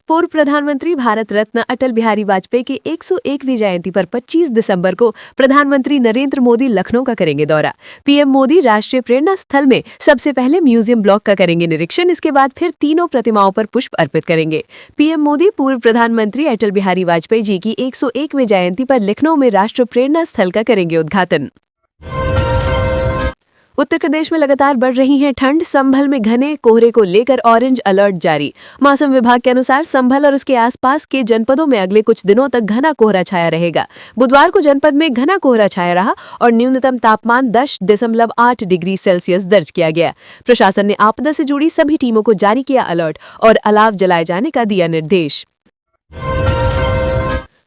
पूर्व प्रधानमंत्री भारत रत्न अटल बिहारी वाजपेयी की 101वीं जयंती पर 25 दिसंबर को प्रधानमंत्री नरेंद्र मोदी लखनऊ का करेंगे दौरा। पीएम मोदी राष्ट्रीय प्रेरणा स्थल में सबसे पहले म्यूजियम ब्लॉक का करेंगे निरीक्षण। इसके बाद फिर तीनों प्रतिमाओं पर पुष्प अर्पित करेंगे। पीएम मोदी पूर्व प्रधानमंत्री अटल बिहारी वाजपेयी जी की 101वीं जयंती पर लखनऊ में राष्ट्रीय प्रेरणा स्थल का करेंगे उद्घाटन। उत्तर प्रदेश में लगातार बढ़ रही है ठंड। संभल में घने कोहरे को लेकर ऑरेंज अलर्ट जारी। मौसम विभाग के अनुसार संभल और उसके आसपास के जनपदों में अगले कुछ दिनों तक घना कोहरा छाया रहेगा। बुधवार को जनपद में घना कोहरा छाया रहा और न्यूनतम तापमान 10.8 डिग्री सेल्सियस दर्ज किया गया। प्रशासन ने आपदा से जुड़ी सभी टीमों को जारी किया अलर्ट और अलाव जलाए जाने का दिया निर्देश।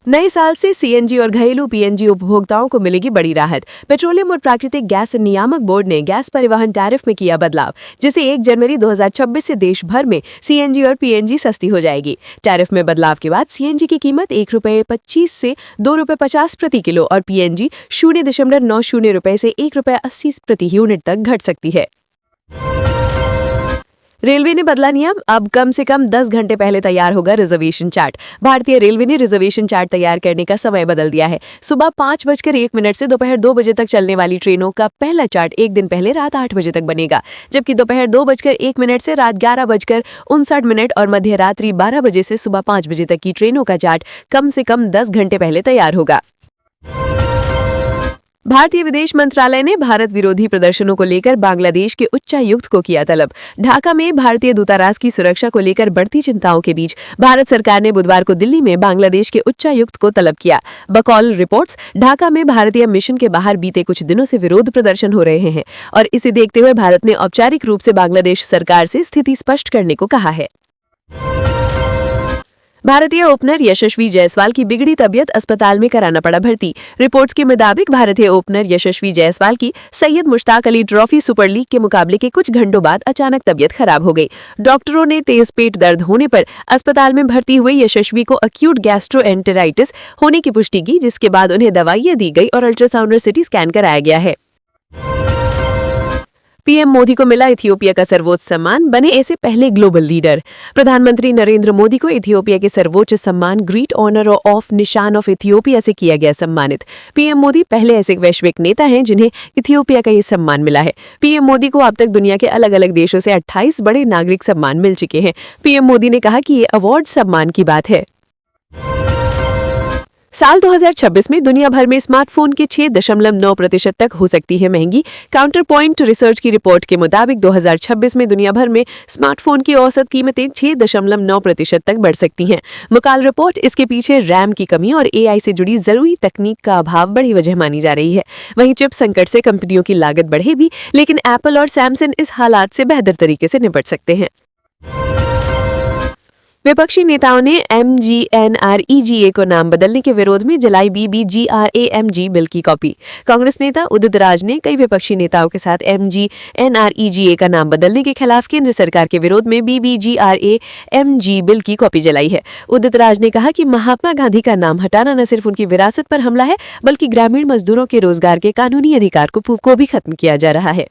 नए साल से सीएनजी और घरेलू पीएनजी उपभोक्ताओं को मिलेगी बड़ी राहत। पेट्रोलियम और प्राकृतिक गैस नियामक बोर्ड ने गैस परिवहन टैरिफ में किया बदलाव, जिसे 1 जनवरी 2026 से देश भर में सीएनजी और पीएनजी सस्ती हो जाएगी। टैरिफ में बदलाव के बाद सीएनजी की कीमत ₹1.25 से ₹2.50 प्रति किलो और पीएनजी 0.90 रुपए से ₹1.80 प्रति यूनिट तक घट सकती है। रेलवे ने बदला नियम, अब कम से कम 10 घंटे पहले तैयार होगा रिजर्वेशन चार्ट। भारतीय रेलवे ने रिजर्वेशन चार्ट तैयार करने का समय बदल दिया है। सुबह 5:01 से दोपहर 2 बजे तक चलने वाली ट्रेनों का पहला चार्ट एक दिन पहले रात 8 बजे तक बनेगा, जबकि दोपहर 2:01 से रात 11:59 और मध्य रात्रि 12 बजे से सुबह 5 बजे तक की ट्रेनों का चार्ट कम से कम 10 घंटे पहले तैयार होगा। भारतीय विदेश मंत्रालय ने भारत विरोधी प्रदर्शनों को लेकर बांग्लादेश के उच्चायुक्त को किया तलब। ढाका में भारतीय दूतावास की सुरक्षा को लेकर बढ़ती चिंताओं के बीच भारत सरकार ने बुधवार को दिल्ली में बांग्लादेश के उच्चायुक्त को तलब किया। बकौल रिपोर्ट्स, ढाका में भारतीय मिशन के बाहर बीते कुछ दिनों से विरोध प्रदर्शन हो रहे हैं और इसे देखते हुए भारत ने औपचारिक रूप से बांग्लादेश सरकार से स्थिति स्पष्ट करने को कहा है। भारतीय ओपनर यशस्वी जायसवाल की बिगड़ी तबीयत, अस्पताल में कराना पड़ा भर्ती। रिपोर्ट्स के मुताबिक भारतीय ओपनर यशस्वी जायसवाल की Syed Mushtaq Ali trophy super league के मुकाबले के कुछ घंटों बाद अचानक तबीयत खराब हो गई। डॉक्टरों ने तेज पेट दर्द होने पर अस्पताल में भर्ती हुए यशस्वी को अक्यूट गैस्ट्रोएंटेराइटिस होने की पुष्टि की, जिसके बाद उन्हें दवाइयां दी गई और अल्ट्रासाउंड और सिटी स्कैन कराया गया है। पीएम मोदी को मिला इथियोपिया का सर्वोच्च सम्मान, बने ऐसे पहले ग्लोबल लीडर। प्रधानमंत्री नरेंद्र मोदी को इथियोपिया के सर्वोच्च सम्मान ग्रेट ऑनर ऑफ निशान ऑफ इथियोपिया से किया गया सम्मानित। पीएम मोदी पहले ऐसे वैश्विक नेता हैं जिन्हें इथियोपिया का ये सम्मान मिला है। पीएम मोदी को अब तक दुनिया के अलग अलग देशों से 28 बड़े नागरिक सम्मान मिल चुके हैं। पीएम मोदी ने कहा कि ये अवार्ड सम्मान की बात है। साल 2026 में दुनिया भर में स्मार्टफोन के 6.9% तक हो सकती है महंगी। काउंटर पॉइंट रिसर्च की रिपोर्ट के मुताबिक 2026 में दुनिया भर में स्मार्टफोन की औसत कीमतें 6.9% तक बढ़ सकती हैं। मुकाल रिपोर्ट इसके पीछे रैम की कमी और एआई से जुड़ी जरूरी तकनीक का अभाव बड़ी वजह मानी जा रही है। वहीं चिप संकट से कंपनियों की लागत बढ़ेगी, लेकिन एप्पल और सैमसंग इस हालात से बेहतर तरीके से निपट सकते हैं। विपक्षी नेताओं ने MGNREGA को नाम बदलने के विरोध में जलाई BBGRAMG बिल की कॉपी। कांग्रेस नेता उदित राज ने कई विपक्षी नेताओं के साथ MGNREGA का नाम बदलने के खिलाफ केंद्र सरकार के विरोध में BBGRAMG बिल की कॉपी जलाई है। उदित राज ने कहा कि महात्मा गांधी का नाम हटाना न सिर्फ उनकी विरासत पर हमला है, बल्कि ग्रामीण मजदूरों के रोजगार के कानूनी अधिकार को भी खत्म किया जा रहा है।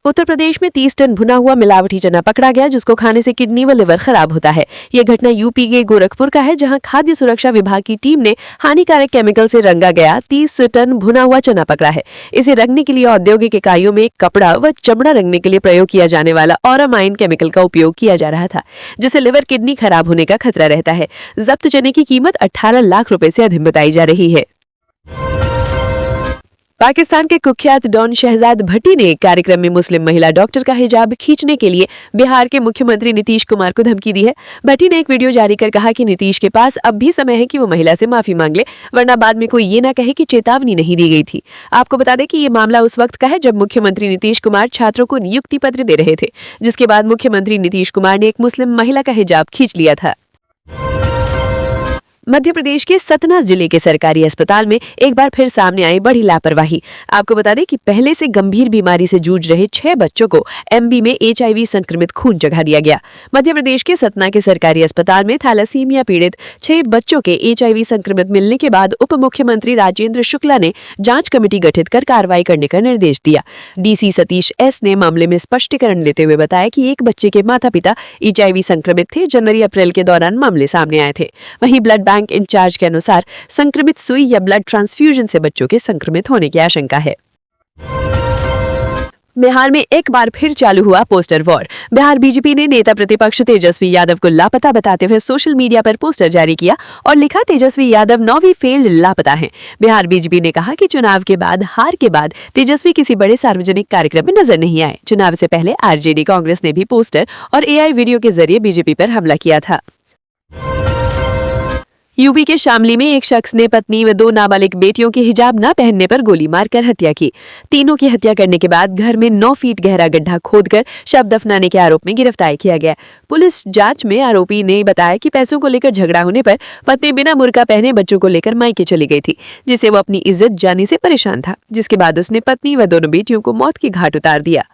उत्तर प्रदेश में 30 टन भुना हुआ मिलावटी चना पकड़ा गया, जिसको खाने से किडनी व लिवर खराब होता है। यह घटना यूपी के गोरखपुर का है, जहां खाद्य सुरक्षा विभाग की टीम ने हानिकारक केमिकल से रंगा गया 30 टन भुना हुआ चना पकड़ा है। इसे रंगने के लिए औद्योगिक इकाइयों में कपड़ा व चमड़ा रंगने के लिए प्रयोग किया जाने वाला ऑरामाइन केमिकल का उपयोग किया जा रहा था, जिससे लिवर किडनी खराब होने का खतरा रहता है। जब्त चने की कीमत 18 लाख रुपए से अधिक बताई जा रही है। पाकिस्तान के कुख्यात डॉन शहजाद भट्टी ने एक कार्यक्रम में मुस्लिम महिला डॉक्टर का हिजाब खींचने के लिए बिहार के मुख्यमंत्री नीतीश कुमार को धमकी दी है। भट्टी ने एक वीडियो जारी कर कहा कि नीतीश के पास अब भी समय है कि वो महिला से माफी मांग ले, वरना बाद में कोई ये ना कहे कि चेतावनी नहीं दी गई थी। आपको बता दें कि ये मामला उस वक्त का है जब मुख्यमंत्री नीतीश कुमार छात्रों को नियुक्ति पत्र दे रहे थे, जिसके बाद मुख्यमंत्री नीतीश कुमार ने एक मुस्लिम महिला का हिजाब खींच लिया था। मध्य प्रदेश के सतना जिले के सरकारी अस्पताल में एक बार फिर सामने आई बड़ी लापरवाही। आपको बता दें कि पहले से गंभीर बीमारी से जूझ रहे 6 बच्चों को एमबी में HIV संक्रमित खून चढ़ा दिया गया। मध्य प्रदेश के सतना के सरकारी अस्पताल में थैलेसीमिया पीड़ित 6 बच्चों के HIV संक्रमित मिलने के बाद उप मुख्यमंत्री राजेंद्र शुक्ला ने जांच कमेटी गठित कर कार्रवाई करने का निर्देश दिया। डीसी सतीश एस ने मामले में स्पष्टीकरण देते हुए बताया कि एक बच्चे के माता पिता HIV संक्रमित थे। जनवरी-अप्रैल के दौरान मामले सामने आए थे। वहीं ब्लड बैंक इंचार्ज के अनुसार संक्रमित सुई या ब्लड ट्रांसफ्यूजन से बच्चों के संक्रमित होने की आशंका है। बिहार में एक बार फिर चालू हुआ पोस्टर वॉर। बिहार बीजेपी ने नेता प्रतिपक्ष तेजस्वी यादव को लापता बताते हुए सोशल मीडिया पर पोस्टर जारी किया और लिखा, Tejashwi Yadav now we failed लापता हैं। बिहार बीजेपी ने कहा कि चुनाव के बाद हार के बाद तेजस्वी किसी बड़े सार्वजनिक कार्यक्रम में नजर नहीं आए। चुनाव से पहले आरजेडी कांग्रेस ने भी पोस्टर और AI वीडियो के जरिए बीजेपी पर हमला किया था। यूपी के शामली में एक शख्स ने पत्नी व 2 नाबालिग बेटियों के हिजाब न पहनने पर गोली मारकर हत्या की। तीनों की हत्या करने के बाद घर में 9 फीट गहरा गड्ढा खोदकर शव दफनाने के आरोप में गिरफ्तार किया गया। पुलिस जांच में आरोपी ने बताया कि पैसों को लेकर झगड़ा होने पर पत्नी बिना बुर्का पहने बच्चों को लेकर मायके चली गई थी, जिससे वो अपनी इज्जत जाने से परेशान था। जिसके बाद उसने पत्नी व दोनों बेटियों को मौत की घाट उतार दिया।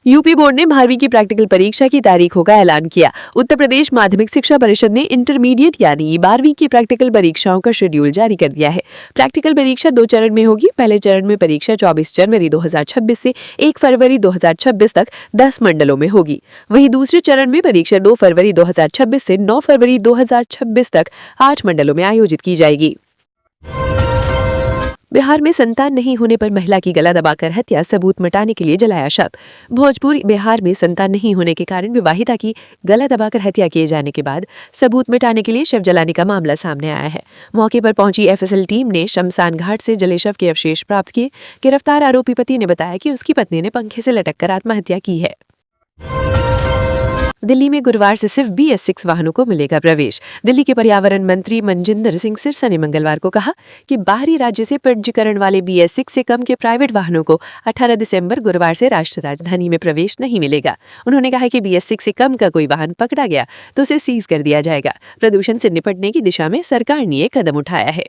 यूपी बोर्ड ने 12वीं की प्रैक्टिकल परीक्षा की तारीखों का ऐलान किया। उत्तर प्रदेश माध्यमिक शिक्षा परिषद ने इंटरमीडिएट यानी 12वीं की प्रैक्टिकल परीक्षाओं का शेड्यूल जारी कर दिया है। प्रैक्टिकल परीक्षा 2 चरण में होगी। पहले चरण में परीक्षा 24 जनवरी 2026 से 1 फरवरी 2026 तक 10 मंडलों में होगी। वहीं दूसरे चरण में परीक्षा 2 फरवरी 2026 से 9 फरवरी 2026 तक 8 मंडलों में आयोजित की जाएगी। बिहार में संतान नहीं होने पर महिला की गला दबाकर हत्या, सबूत मिटाने के लिए जलाया शव। भोजपुर बिहार में संतान नहीं होने के कारण विवाहिता की गला दबाकर हत्या किए जाने के बाद सबूत मिटाने के लिए शव जलाने का मामला सामने आया है। मौके पर पहुंची FSL टीम ने शमशान घाट से जले शव के अवशेष प्राप्त किए। गिरफ्तार आरोपी पति ने बताया कि उसकी पत्नी ने पंखे से लटककर आत्महत्या की है। दिल्ली में गुरुवार से सिर्फ BS6 वाहनों को मिलेगा प्रवेश। दिल्ली के पर्यावरण मंत्री मनजिंदर सिंह सिरसा ने मंगलवार को कहा कि बाहरी राज्य से पंजीकरण वाले BS6 से कम के प्राइवेट वाहनों को 18 दिसंबर गुरुवार से राष्ट्रीय राजधानी में प्रवेश नहीं मिलेगा। उन्होंने कहा कि BS6 से कम का कोई वाहन पकड़ा गया तो उसे सीज कर दिया जाएगा। प्रदूषण से निपटने की दिशा में सरकार ने ये कदम उठाया है।